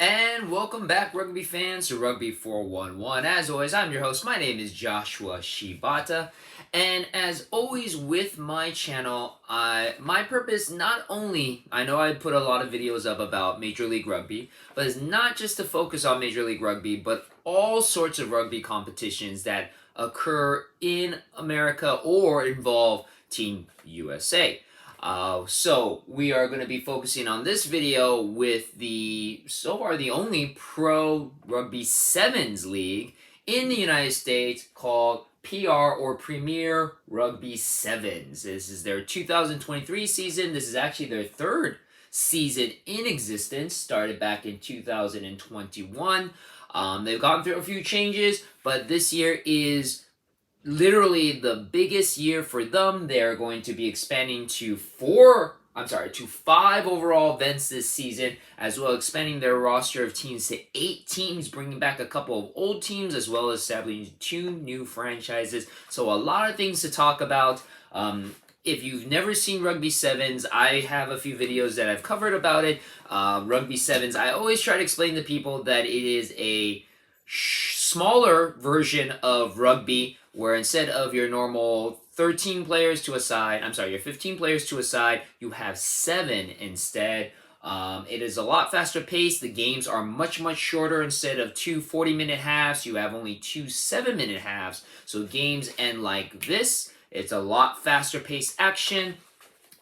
And welcome back, Rugby fans, to Rugby411. As always, I'm your host. My name is Joshua Shibata. And as always with my channel, my purpose not only, I know I put a lot of videos up about Major League Rugby, but it's not just to focus on Major League Rugby, but all sorts of rugby competitions that occur in America or involve Team USA. So we are going to be focusing on this video with so far the only pro rugby sevens league in the United States called PR or Premier Rugby Sevens. This is their 2023 season. This is actually their third season in existence, started back in 2021. They've gone through a few changes, but this year is literally the biggest year for them. They're going to be expanding to five overall events this season, as well as expanding their roster of teams to 8 teams, bringing back a couple of old teams, as well as establishing 2 new franchises. So a lot of things to talk about. If you've never seen Rugby Sevens, I have a few videos that I've covered about it. Rugby Sevens, I always try to explain to people that it is a smaller version of rugby, where instead of your normal 13 players to a side, your 15 players to a side, you have 7 instead. It is a lot faster paced. The games are much shorter. Instead of 2 40-minute halves, you have only 2 7-minute halves. So games end like this. It's a lot faster paced action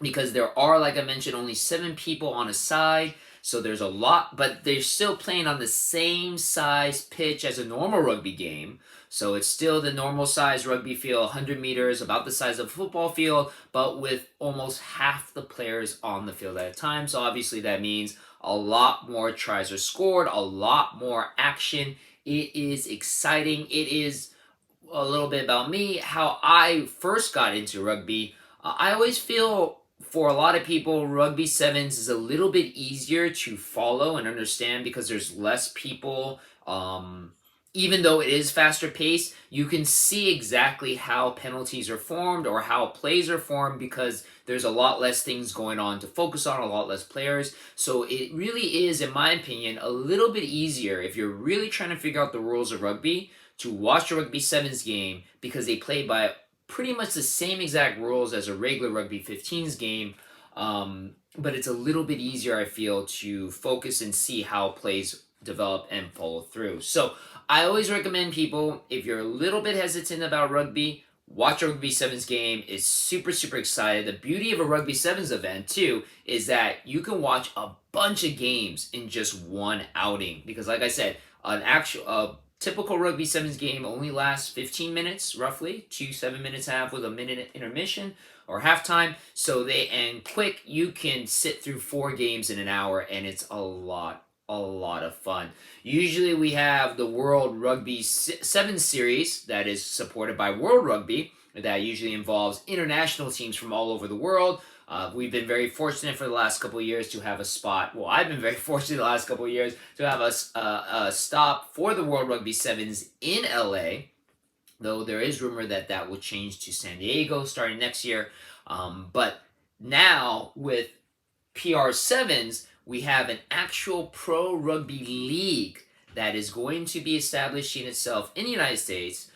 because there are, like I mentioned, only 7 people on a side. So there's a lot, but they're still playing on the same size pitch as a normal rugby game. So it's still the normal size rugby field, 100 meters, about the size of a football field, but with almost half the players on the field at a time. So obviously that means a lot more tries are scored, a lot more action. It is exciting. It is a little bit about me, how I first got into rugby. I always feel for a lot of people, Rugby Sevens is a little bit easier to follow and understand because there's less people. Even though it is faster paced, you can see exactly how penalties are formed or how plays are formed because there's a lot less things going on to focus on, a lot less players. So it really is, in my opinion, a little bit easier if you're really trying to figure out the rules of rugby to watch a Rugby Sevens game because they play by pretty much the same exact rules as a regular Rugby 15s game, but it's a little bit easier, I feel, to focus and see how plays develop and follow through. So I always recommend people, if you're a little bit hesitant about rugby, watch a Rugby Sevens game. It's super excited. The beauty of a Rugby Sevens event, too, is that you can watch a bunch of games in just one outing. Because like I said, a typical Rugby Sevens game only lasts 15 minutes, roughly, 2 7-minutes half with a minute intermission or halftime. So they end quick. You can sit through 4 games in an hour, and it's a lot of fun. Usually we have the World Rugby 7 series that is supported by World Rugby. That usually involves international teams from all over the world. We've been very fortunate for the last couple of years to have a spot. Well, I've been very fortunate the last couple of years to have a stop for the World Rugby Sevens in LA. Though there is rumor that will change to San Diego starting next year. But now with PR Sevens, we have an actual pro rugby league that is going to be establishing itself in the United States.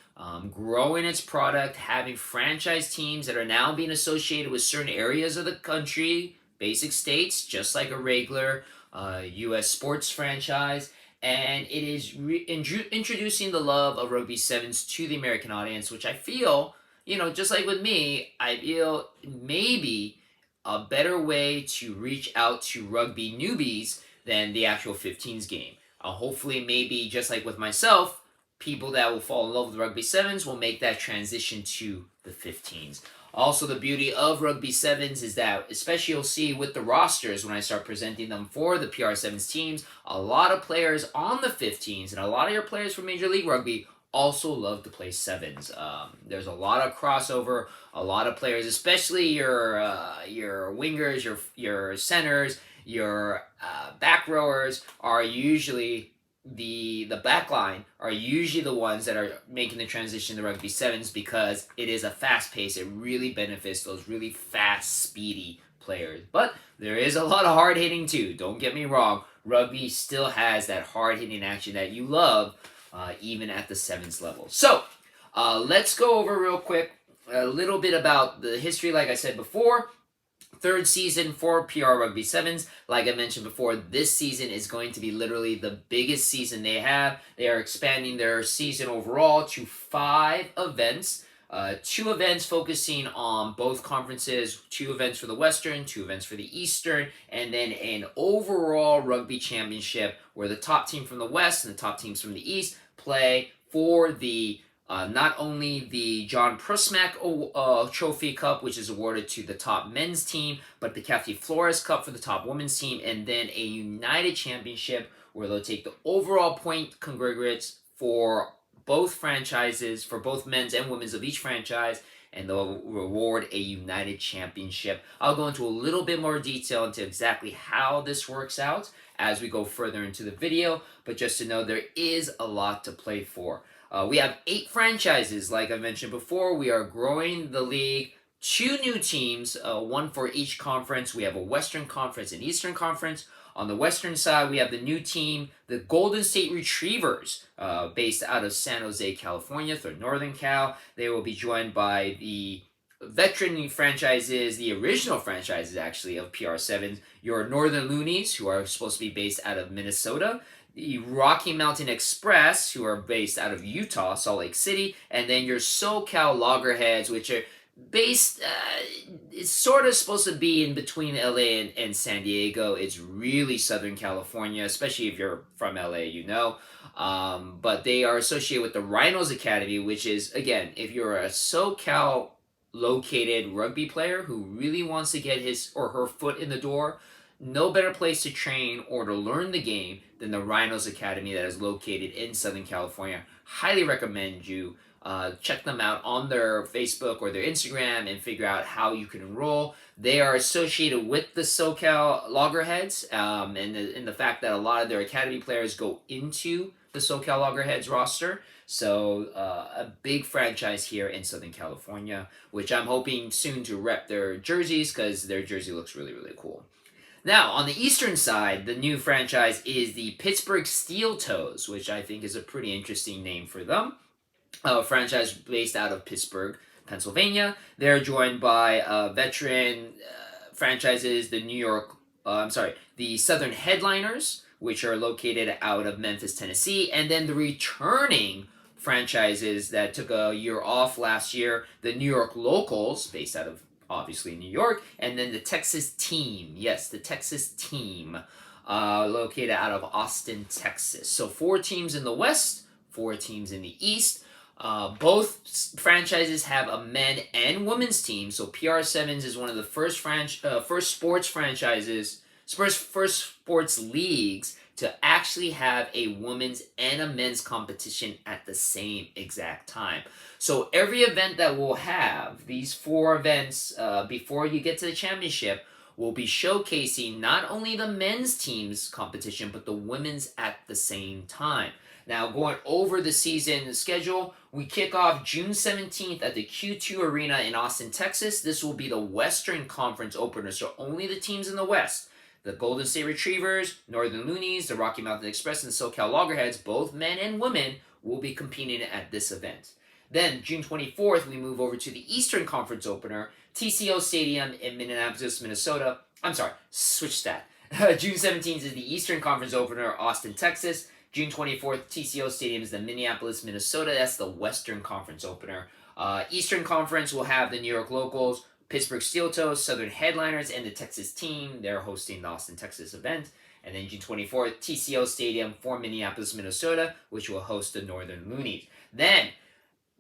Growing its product, having franchise teams that are now being associated with certain areas of the country, basic states, just like a regular U.S. sports franchise. And it is introducing the love of Rugby Sevens to the American audience, which I feel, just like with me, I feel maybe a better way to reach out to rugby newbies than the actual 15s game. Hopefully, maybe just like with myself, people that will fall in love with Rugby Sevens will make that transition to the 15s. Also, the beauty of Rugby Sevens is that, especially you'll see with the rosters when I start presenting them for the PR Sevens teams, a lot of players on the 15s and a lot of your players from Major League Rugby also love to play sevens. There's a lot of crossover, a lot of players, especially your wingers, your centers, your back rowers are usually the back line are usually the ones that are making the transition to Rugby Sevens because it is a fast pace. It really benefits those really fast, speedy players. But there is a lot of hard hitting too. Don't get me wrong. Rugby still has that hard-hitting action that you love, even at the sevens level. So, let's go over real quick a little bit about the history, like I said before. Third season for PR Rugby Sevens. Like I mentioned before, this season is going to be literally the biggest season they have. They are expanding their season overall to 5 events. 2 events focusing on both conferences, 2 events for the Western, 2 events for the Eastern, and then an overall rugby championship where the top team from the West and the top teams from the East play for the not only the John Prusmack Trophy Cup, which is awarded to the top men's team, but the Kathy Flores Cup for the top women's team, and then a United Championship where they'll take the overall point congregates for both franchises, for both men's and women's of each franchise, and they'll reward a United Championship. I'll go into a little bit more detail into exactly how this works out as we go further into the video, but just to know there is a lot to play for. We have 8 franchises, like I mentioned before. We are growing the league. 2 new teams, 1 for each conference. We have a Western Conference and Eastern Conference. On the Western side, we have the new team, the Golden State Retrievers, based out of San Jose, California, through Northern Cal. They will be joined by the veteran franchises, the original franchises, actually, of PR7, your Northern Loonies, who are supposed to be based out of Minnesota, the Rocky Mountain Express, who are based out of Utah, Salt Lake City, and then your SoCal Loggerheads, which are based, it's sort of supposed to be in between LA and San Diego. It's really Southern California, especially if you're from LA, you know. But they are associated with the Rhinos Academy, which is, again, if you're a SoCal located rugby player who really wants to get his or her foot in the door, no better place to train or to learn the game than the Rhinos Academy that is located in Southern California. Highly recommend you check them out on their Facebook or their Instagram and figure out how you can enroll. They are associated with the SoCal Loggerheads, and the fact that a lot of their academy players go into the SoCal Loggerheads roster. So a big franchise here in Southern California, which I'm hoping soon to rep their jerseys because their jersey looks really, really cool. Now, on the eastern side, the new franchise is the Pittsburgh Steel Toes, which I think is a pretty interesting name for them. A franchise based out of Pittsburgh, Pennsylvania. They're joined by veteran franchises, the Southern Headliners, which are located out of Memphis, Tennessee, and then the returning franchises that took a year off last year, the New York Locals, based out of obviously New York, and then the Texas Team. Yes, the Texas Team, located out of Austin, Texas. So 4 teams in the West, 4 teams in the East. Both franchises have a men and women's team. So PR7s is one of the first sports franchises, first sports leagues to actually have a women's and a men's competition at the same exact time. So every event that we'll have, these 4 events before you get to the championship, will be showcasing not only the men's team's competition, but the women's at the same time. Now, going over the season schedule, we kick off June 17th at the Q2 Arena in Austin, Texas. This will be the Western Conference opener, so only the teams in the West, the Golden State Retrievers, Northern Loonies, the Rocky Mountain Express, and SoCal Loggerheads, both men and women, will be competing at this event. Then, June 24th, we move over to the Eastern Conference opener, TCO Stadium in Minneapolis, Minnesota. I'm sorry, switch that. June 17th is the Eastern Conference opener, Austin, Texas. June 24th, TCO Stadium is the Minneapolis, Minnesota. That's the Western Conference opener. Eastern Conference will have the New York Locals, Pittsburgh Steel Toes, Southern Headliners, and the Texas Team. They're hosting the Austin, Texas event. And then June 24th, TCO Stadium for Minneapolis, Minnesota, which will host the Northern Loonies. Then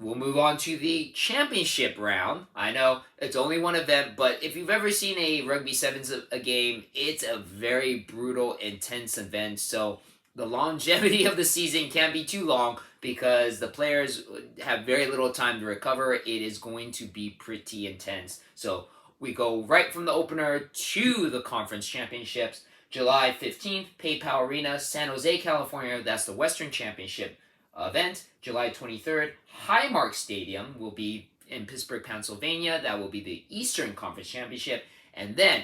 we'll move on to the championship round. I know it's only one event, but if you've ever seen a Rugby Sevens a game, it's a very brutal, intense event. So the longevity of the season can't be too long because the players have very little time to recover. It is going to be pretty intense. So we go right from the opener to the conference championships. July 15th, PayPal Arena, San Jose, California. That's the Western Championship event. July 23rd, Highmark Stadium will be in Pittsburgh, Pennsylvania. That will be the Eastern Conference Championship. And then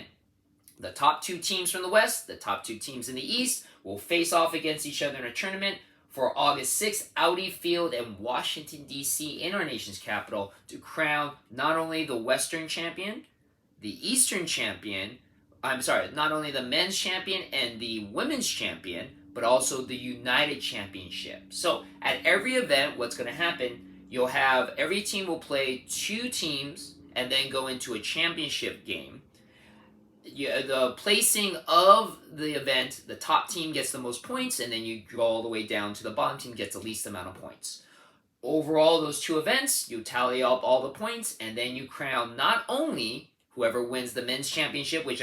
the top 2 teams from the West, the top 2 teams in the East will face off against each other in a tournament for August 6th, Audi Field in Washington, D.C., in our nation's capital, to crown not only the Western champion, the Eastern champion, not only the men's champion and the women's champion, but also the United Championship. So at every event, what's going to happen, you'll have every team will play 2 teams and then go into a championship game. The placing of the event, the top team gets the most points, and then you go all the way down to the bottom team gets the least amount of points. Overall, those 2 events, you tally up all the points, and then you crown not only whoever wins the men's championship, which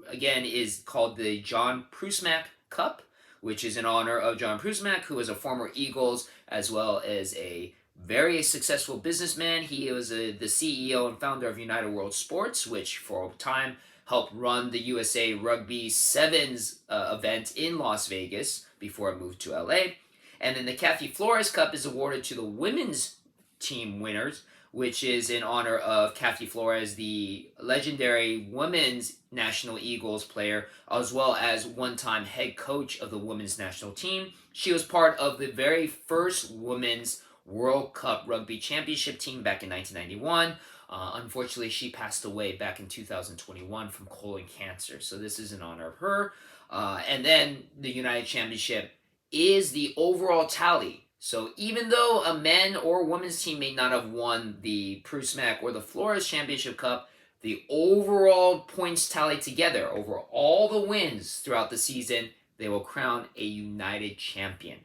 again is called the John Prusmack Cup, which is in honor of John Prusmack, who was a former Eagles as well as a very successful businessman. He was the CEO and founder of United World Sports, which for a time helped run the USA Rugby Sevens event in Las Vegas before it moved to LA. And then the Kathy Flores Cup is awarded to the women's team winners, which is in honor of Kathy Flores, the legendary women's National Eagles player, as well as one-time head coach of the women's national team. She was part of the very first women's World Cup Rugby Championship team back in 1991. Unfortunately, she passed away back in 2021 from colon cancer. So this is in honor of her. And then the United Championship is the overall tally. So even though a men or women's team may not have won the Prusmack or the Flores Championship Cup, the overall points tallied together over all the wins throughout the season, they will crown a United champion.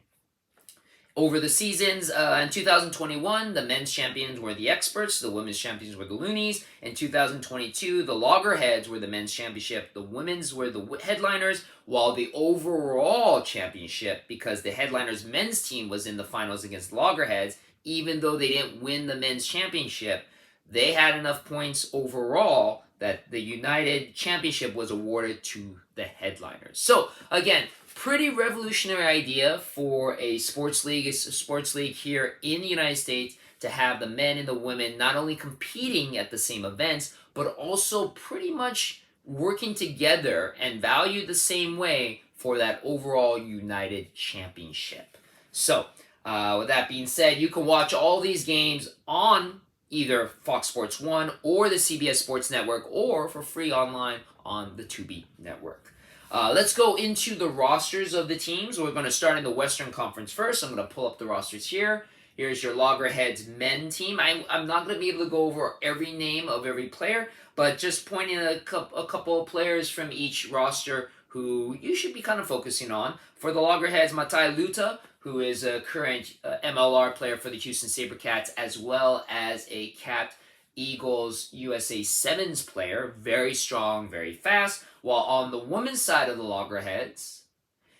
Over the seasons, in 2021, the men's champions were the Experts, the women's champions were the Loonies. In 2022, the Loggerheads were the men's championship, the women's were the Headliners, while the overall championship, because the Headliners men's team was in the finals against Loggerheads, even though they didn't win the men's championship, they had enough points overall that the United Championship was awarded to the Headliners. So, again, pretty revolutionary idea for a sports league here in the United States to have the men and the women not only competing at the same events, but also pretty much working together and valued the same way for that overall United Championship. So, with that being said, you can watch all these games on either Fox Sports 1 or the CBS Sports Network, or for free online on the Tubi Network. Let's go into the rosters of the teams. We're going to start in the Western Conference first. I'm going to pull up the rosters here. Here's your Loggerheads men team. I'm not going to be able to go over every name of every player, but just pointing a couple of players from each roster who you should be kind of focusing on. For the Loggerheads, Matai Luta, who is a current MLR player for the Houston SaberCats, as well as a capped Eagles USA Sevens player. Very strong, very fast. While on the women's side of the Loggerheads,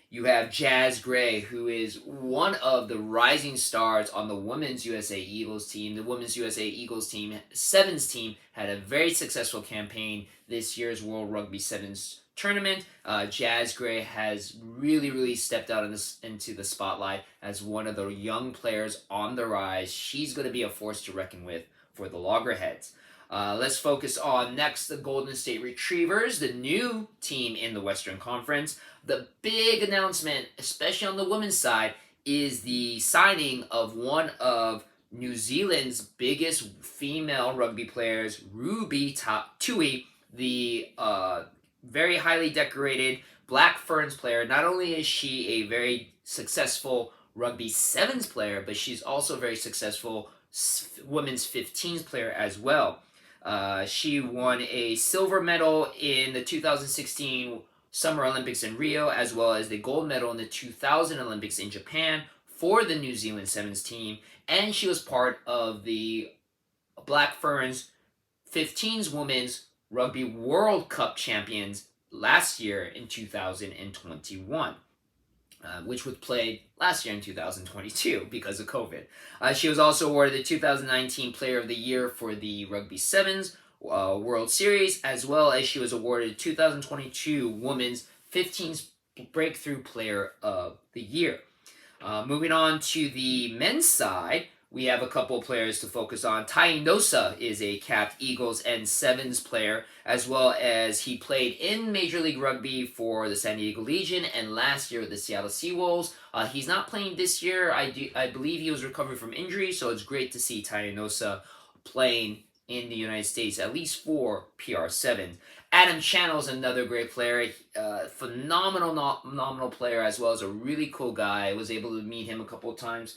you have Jazz Gray, who is one of the rising stars on the Women's USA Eagles team. The Women's USA Eagles team, Sevens team, had a very successful campaign this year's World Rugby Sevens tournament. Jazz Gray has really stepped out into the spotlight as one of the young players on the rise. She's going to be a force to reckon with for the Loggerheads. Let's focus on next the Golden State Retrievers, the new team in the Western Conference. The big announcement, especially on the women's side, is the signing of one of New Zealand's biggest female rugby players, Ruby Tui, the very highly decorated Black Ferns player. Not only is she a very successful Rugby Sevens player, but she's also a very successful women's 15s player as well. She won a silver medal in the 2016 Summer Olympics in Rio, as well as the gold medal in the 2000 Olympics in Japan for the New Zealand Sevens team, and she was part of the Black Ferns 15s Women's Rugby World Cup champions last year in 2021. Which was played last year in 2022 because of COVID. She was also awarded the 2019 Player of the Year for the Rugby Sevens World Series, as well as she was awarded 2022 Women's 15s Breakthrough Player of the Year. Moving on to the men's side, we have a couple of players to focus on. Tai Nosa is a capped Eagles and Sevens player, as well as he played in Major League Rugby for the San Diego Legion and last year with the Seattle Seawolves. He's not playing this year. I believe he was recovering from injury, so it's great to see Tai Nosa playing in the United States, at least for PR7. Adam Channel's another great player, phenomenal player, as well as a really cool guy. I was able to meet him a couple of times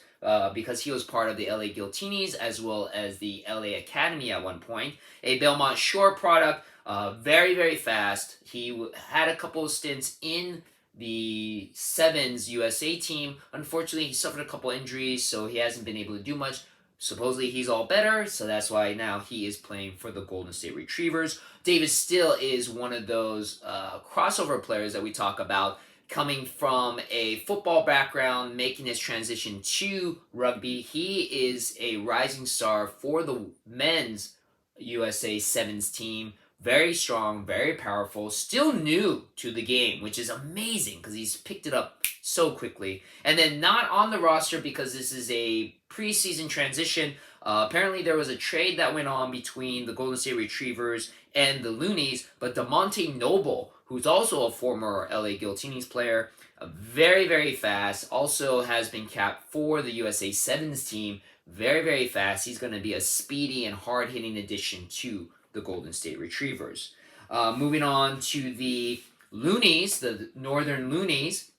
because he was part of the LA Guiltinis as well as the LA Academy at one point. A Belmont Shore product, very fast. He had a couple of stints in the Sevens USA team. Unfortunately, he suffered a couple injuries, so he hasn't been able to do much. Supposedly he's all better, so that's why now he is playing for the Golden State Retrievers. David Still is one of those crossover players that we talk about, coming from a football background, making his transition to rugby. He is a rising star for the men's USA Sevens team. Very strong, very powerful, still new to the game, which is amazing because he's picked it up so quickly. And then not on the roster because this is a preseason transition. Apparently there was a trade that went on between the Golden State Retrievers and the Loonies, but DeMonte Noble, who's also a former LA Guiltinis player, very fast, also has been capped for the USA Sevens team. Very fast. He's going to be a speedy and hard-hitting addition to the Golden State Retrievers. Moving on to the Loonies, the Northern Loonies,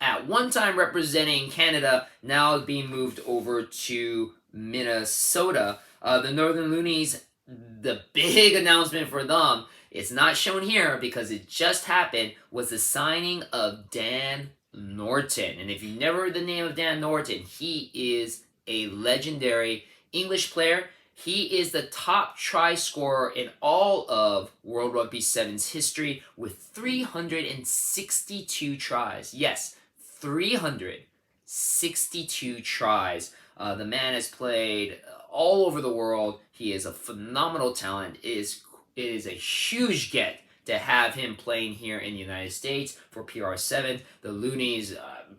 at one time representing Canada, now being moved over to Minnesota. The Northern Loonies, the big announcement for them, it's not shown here because it just happened, was the signing of Dan Norton. And if you never heard the name of Dan Norton, he is a legendary English player. He is the top try scorer in all of World Rugby 7's history with 362 tries. Yes, 362 tries. The man has played all over the world. He is a phenomenal talent. It is a huge get to have him playing here in the United States for PR7. The Loonies,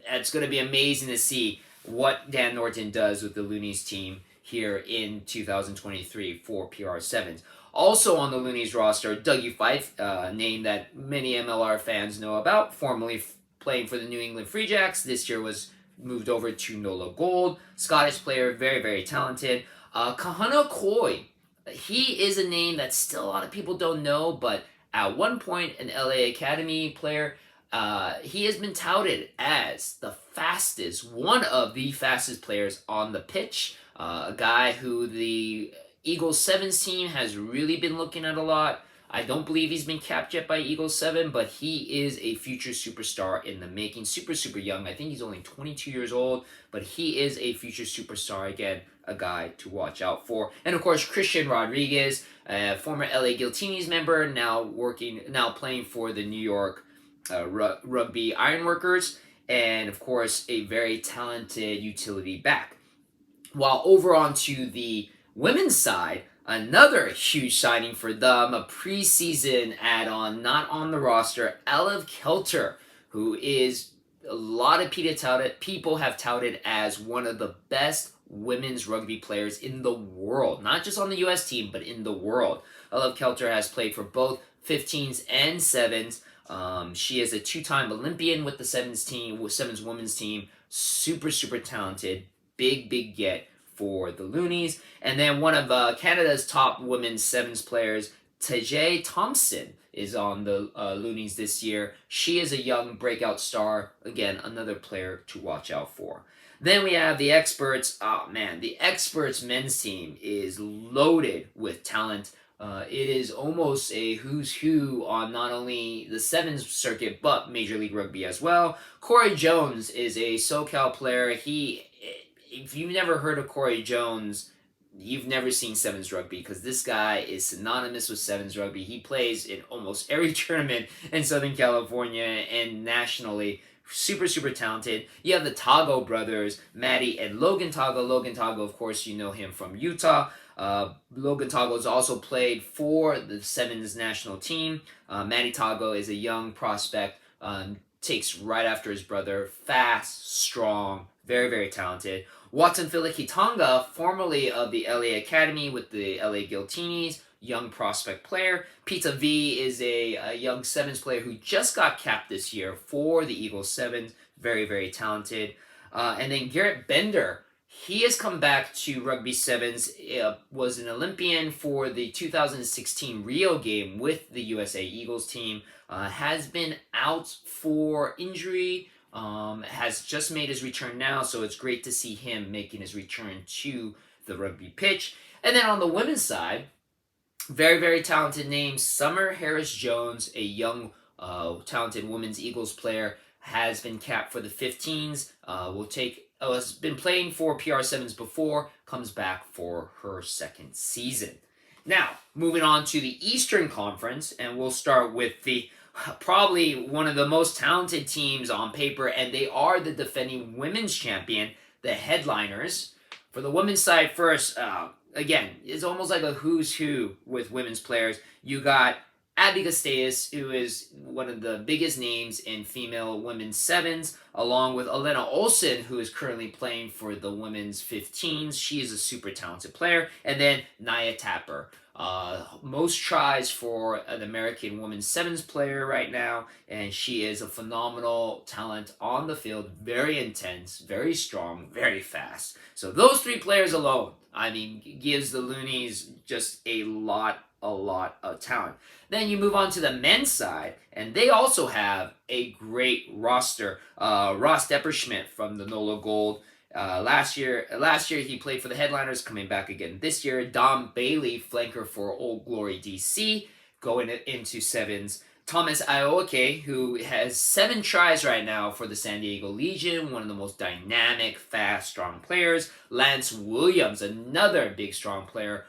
it's going to be amazing to see what Dan Norton does with the Loonies team here in 2023 for PR7s. Also on the Loonies roster, Dougie Fife, a name that many MLR fans know about, formerly playing for the New England Free Jacks. This year was moved over to Nola Gold. Scottish player, very talented. Kahana Koi, he is a name that still a lot of people don't know, but at one point an LA Academy player. He has been touted as the fastest, one of the fastest players on the pitch. A guy who the Eagles 7's team has really been looking at a lot. I don't believe he's been capped yet by Eagles 7, but he is a future superstar in the making. Super young. I think he's only 22 years old, but he is a future superstar. Again, a guy to watch out for. And of course, Christian Rodriguez, a former LA Guiltinis member, now playing for the New York Rugby Ironworkers, and of course, a very talented utility back. While over onto the women's side, another huge signing for them, a preseason add-on, not on the roster, Olive Kelter, who is a lot of people have touted as one of the best women's rugby players in the world, not just on the U.S. team, but in the world. Olive Kelter has played for both 15s and 7s. She is a two-time Olympian with the Sevens women's team. Super talented. Big get for the Loonies. And then one of Canada's top women's Sevens players, Tajay Thompson, is on the Loonies this year. She is a young breakout star. Again, another player to watch out for. Then we have the Experts. Oh man, the Experts men's team is loaded with talent. It is almost a who's who on not only the Sevens circuit, but Major League Rugby as well. Corey Jones is a SoCal player. If you've never heard of Corey Jones, you've never seen Sevens Rugby, because this guy is synonymous with Sevens Rugby. He plays in almost every tournament in Southern California and nationally. Super talented. You have the Tago brothers, Maddie and Logan Tago. Logan Tago, of course, you know him from Utah. Logan Tago has also played for the Sevens national team. Maddie Tago is a young prospect, takes right after his brother. Fast, strong, very talented. Watson Filakitanga, formerly of the LA Academy with the LA Giltinis, young prospect player. Pizza V is a young Sevens player who just got capped this year for the Eagles Sevens. Very, very talented. And then Garrett Bender, he has come back to Rugby Sevens, was an Olympian for the 2016 Rio game with the USA Eagles team, has been out for injury, has just made his return now, so it's great to see him making his return to the rugby pitch. And then on the women's side, very, very talented name, Summer Harris-Jones, a young, talented women's Eagles player, has been capped for the 15s. Has been playing for PR7s before, comes back for her second season. Now, moving on to the Eastern Conference, and we'll start with the probably one of the most talented teams on paper, and they are the defending women's champion, the Headliners. For the women's side first, again, it's almost like a who's who with women's players. You got Abby Castellas, who is one of the biggest names in female women's sevens, along with Elena Olsen, who is currently playing for the women's 15s. She is a super talented player. And then Naya Tapper, most tries for an American women's sevens player right now, and she is a phenomenal talent on the field, very intense, very strong, very fast. So those three players alone, I mean, gives the Loonies just a lot of talent. Then you move on to the men's side, and they also have a great roster. Ross Depperschmidt from the NOLA Gold. Last year he played for the Headliners, coming back again this year. Dom Bailey, flanker for Old Glory DC, going into sevens. Thomas Aoke, who has 7 tries right now for the San Diego Legion, one of the most dynamic, fast, strong players. Lance Williams, another big, strong player,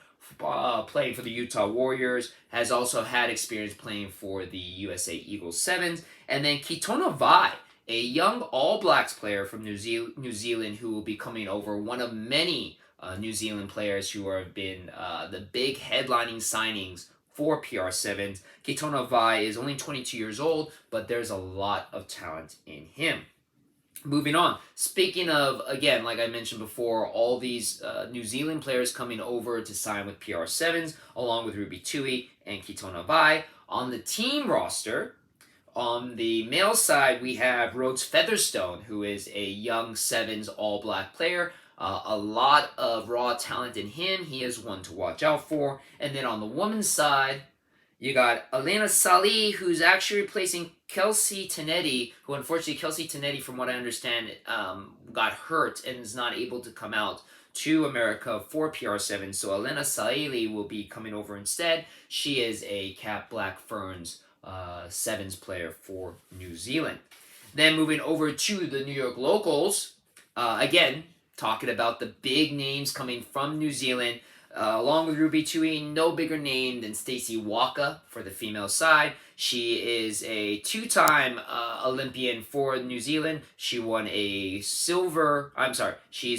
playing for the Utah Warriors, has also had experience playing for the USA Eagles Sevens. And then Kitona Vai, a young All Blacks player from New Zealand who will be coming over, one of many New Zealand players who have been the big headlining signings for PR7s. Kitona Vai is only 22 years old, but there's a lot of talent in him. Moving on, speaking of, again, like I mentioned before, all these New Zealand players coming over to sign with PR7s, along with Ruby Tui and Kitona Vai. On the team roster, on the male side, we have Rhodes Featherstone, who is a young Sevens all-black player. A lot of raw talent in him. He is one to watch out for. And then on the women's side, you got Elena Sali, who's actually replacing Kelsey Tenetti, who unfortunately, Kelsey Tenetti, from what I understand, got hurt and is not able to come out to America for PR7. So Elena Sali will be coming over instead. She is a Cap Black Ferns sevens player for New Zealand. Then moving over to the New York locals, again, talking about the big names coming from New Zealand. Along with Ruby Tui, no bigger name than Stacey Waka for the female side. She is a 2-time Olympian for New Zealand. She won a she's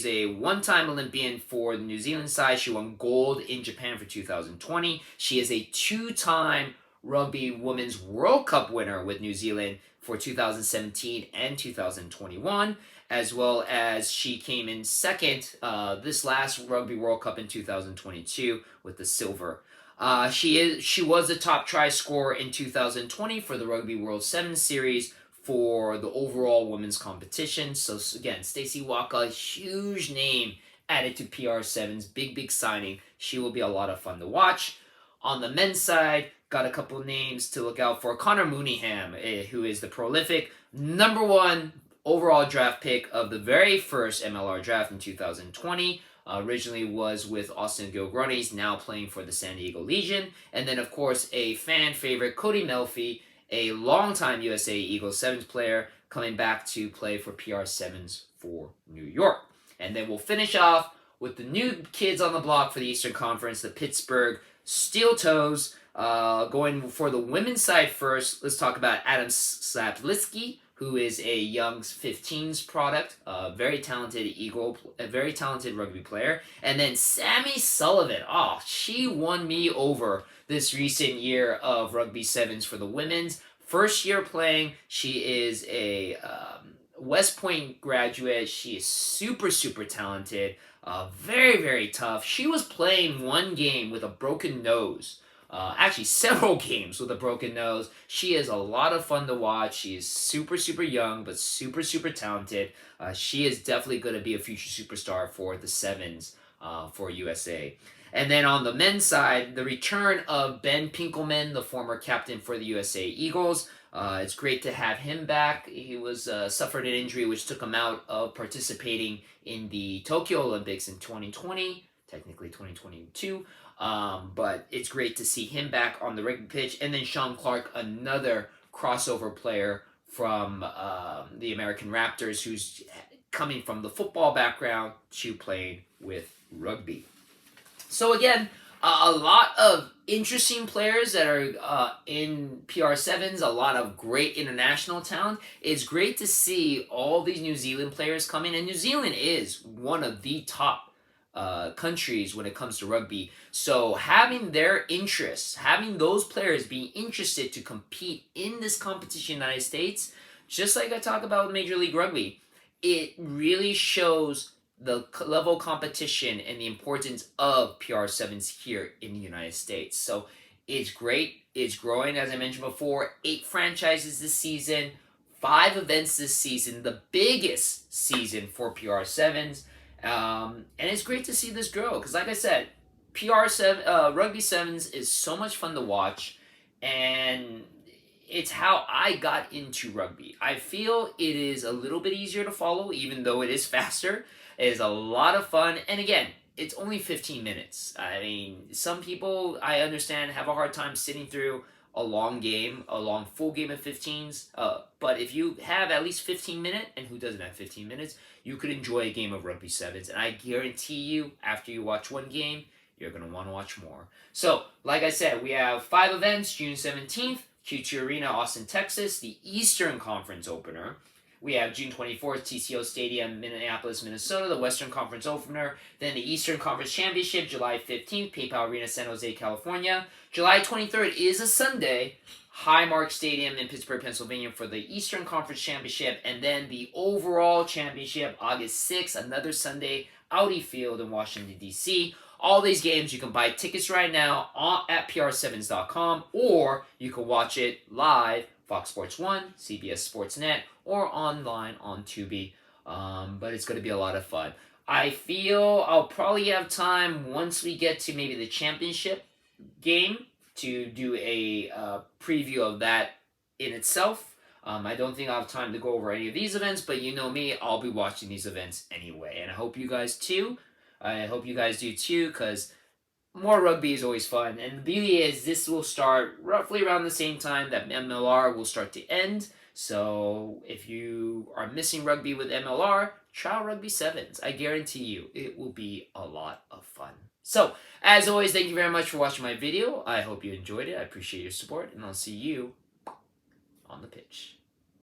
a 1-time Olympian for the New Zealand side. She won gold in Japan for 2020. She is a 2-time Rugby Women's World Cup winner with New Zealand for 2017 and 2021. As well as she came in second this last Rugby World Cup in 2022 with the silver. She was a top try scorer in 2020 for the Rugby World 7 Series for the overall women's competition. So again, Stacey Waka, huge name added to PR7's big signing. She will be a lot of fun to watch. On the men's side, got a couple of names to look out for. Connor Mooneyham, who is the prolific #1 overall draft pick of the very first MLR draft in 2020. Originally was with Austin Gilgronis, now playing for the San Diego Legion. And then, of course, a fan favorite, Cody Melfi, a longtime USA Eagles Sevens player, coming back to play for PR7s for New York. And then we'll finish off with the new kids on the block for the Eastern Conference, the Pittsburgh Steel Toes. Going for the women's side first, let's talk about Adam Slapliski, who is a young 15s product, a very talented a very talented rugby player. And then Sammy Sullivan. Oh, she won me over this recent year of Rugby Sevens for the women's. First year playing, she is a West Point graduate. She is super, super talented. Very, very tough. She was playing one game with a broken nose. Actually, several games with a broken nose. She is a lot of fun to watch. She is super, super young, but super, super talented. She is definitely going to be a future superstar for the Sevens for USA. And then on the men's side, the return of Ben Pinkelman, the former captain for the USA Eagles. It's great to have him back. He was suffered an injury which took him out of participating in the Tokyo Olympics in 2020, technically 2022. But it's great to see him back on the rugby pitch. And then Sean Clark, another crossover player from the American Raptors, who's coming from the football background to playing with rugby. So again, a lot of interesting players that are in PR7s, a lot of great international talent. It's great to see all these New Zealand players coming, and New Zealand is one of the top countries when it comes to rugby. So having their interests, having those players be interested to compete in this competition in the United States, just like I talk about with Major League Rugby, it really shows the level of competition and the importance of PR7s here in the United States. So it's great. It's growing, as I mentioned before. 8 franchises this season, 5 events this season, the biggest season for PR7s. And it's great to see this grow because, like I said, Rugby Sevens is so much fun to watch, and it's how I got into rugby. I feel it is a little bit easier to follow, even though it is faster. It is a lot of fun, and again, it's only 15 minutes. I mean, some people, I understand, have a hard time sitting through a long game, a long full game of 15s. But if you have at least 15 minutes, and who doesn't have 15 minutes, you could enjoy a game of Rugby Sevens. And I guarantee you, after you watch one game, you're going to want to watch more. So, like I said, we have 5 events, June 17th, Q2 Arena, Austin, Texas, the Eastern Conference opener. We have June 24th, TCO Stadium, Minneapolis, Minnesota, the Western Conference opener. Then the Eastern Conference Championship, July 15th, PayPal Arena, San Jose, California. July 23rd is a Sunday, Highmark Stadium in Pittsburgh, Pennsylvania for the Eastern Conference Championship. And then the overall championship, August 6th, another Sunday, Audi Field in Washington, D.C. All these games, you can buy tickets right now at pr7s.com, or you can watch it live, Fox Sports 1, CBS Sports Net, or online on Tubi. But it's going to be a lot of fun. I feel I'll probably have time once we get to maybe the championship game to do a preview of that in itself. I don't think I'll have time to go over any of these events, but you know me, I'll be watching these events anyway. And I hope you guys too. I hope you guys do too, because more rugby is always fun. And the beauty is this will start roughly around the same time that MLR will start to end. So if you are missing rugby with MLR, try Rugby Sevens. I guarantee you it will be a lot of fun. So, as always, thank you very much for watching my video. I hope you enjoyed it. I appreciate your support, and I'll see you on the pitch.